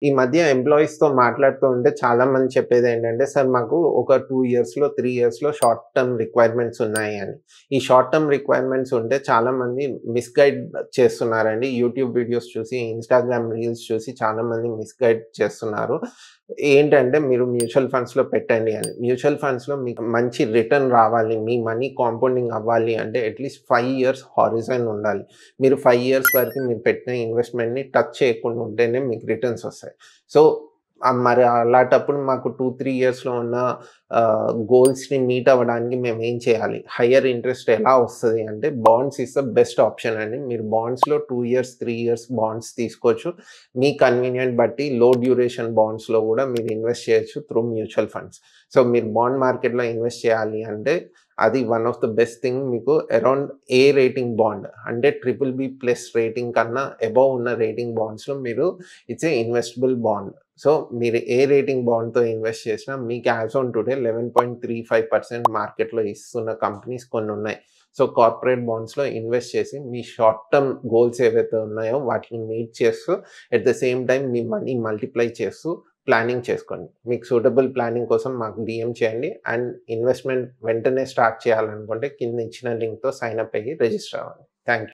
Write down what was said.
ఈ మధ్య ఎంప్లాయీస్‌తో మాట్లాడుతూ ఉంటే చాలామంది చెప్పేదేంటంటే, "సార్ మాకు ఒక 2 ఇయర్స్‌లో, 3 ఇయర్స్‌లో షార్ట్ టర్మ్ రిక్వైర్మెంట్స్ ఉన్నాయి" అని. ఈ షార్ట్ టర్మ్ రిక్వైర్మెంట్స్ ఉంటే చాలామంది మిస్‌గైడ్ చేస్తున్నారండి. యూట్యూబ్ వీడియోస్ చూసి, ఇన్‌స్టాగ్రామ్ రీల్స్ చూసి చాలామంది మిస్‌గైడ్ చేస్తున్నారు. ఏంటంటే మీరు మ్యూచువల్ ఫండ్స్‌లో పెట్టండి అని. మ్యూచువల్ ఫండ్స్‌లో మీకు మంచి రిటర్న్ రావాలి, మీ మనీ కాంపౌండింగ్ అవ్వాలి అంటే అట్‌లీస్ట్ 5 ఇయర్స్ హారిజాన్ ఉండాలి. మీరు 5 ఇయర్స్ వరకు మీరు పెట్టిన ఇన్వెస్ట్‌మెంట్‌ని టచ్ చేయకుండా ఉంటేనే మీకు రిటర్న్స్ వస్తాయి. సో, మరి అలాటప్పుడు మాకు 2, 3 ఇయర్స్‌లో ఉన్న గోల్స్‌ని మీట్ అవ్వడానికి మేమేం చేయాలి? హైయర్ ఇంట్రెస్ట్ ఎలా వస్తది అంటే bonds is the best option అండి. మీరు బాండ్స్‌లో 2 ఇయర్స్, 3 ఇయర్స్ బాండ్స్ తీసుకోవచ్చు. మీ కన్వీనియంట్ బట్టి లో డ్యూరేషన్ బాండ్స్‌లో గూడా మీరు ఇన్వెస్ట్ చేయొచ్చు త్రూ మ్యూచువల్ ఫండ్స్. సో, మీరు బాండ్ మార్కెట్‌లో ఇన్వెస్ట్ చేయాలి అంటే అది one of the best thing మీకు అరౌండ్ ఏ రేటింగ్ బాండ్ అంటే ట్రిపుల్ బి ప్లస్ రేటింగ్ కన్నా అబోవ్ ఉన్న రేటింగ్ బాండ్స్‌లో మీరు it's a investable bond. So, మీరు ఏ రేటింగ్ బాండ్‌తో ఇన్వెస్ట్ చేసినా మీకు యాస్ ఆన్ టుడే 11.35% మార్కెట్‌లో ఇస్తున్న కంపెనీస్ కొన్నున్నాయి. సో, కార్పొరేట్ బాండ్స్‌లో ఇన్వెస్ట్ చేసి మీ షార్ట్ టర్మ్ గోల్స్ ఏవైతే ఉన్నాయో వాటిని మీట్ చేస్తూ at the same time me money multiply చేస్తూ ప్లానింగ్ చేసుకోండి. మీకు సూటబుల్ ప్లానింగ్ కోసం మాకు డీఎం చేయండి. అండ్ ఇన్వెస్ట్‌మెంట్ వెంటనే స్టార్ట్ చేయాలనుకుంటే కింద ఇచ్చిన లింక్‌తో సైన్ అప్ అయ్యి రిజిస్టర్ అవ్వండి. Thank you.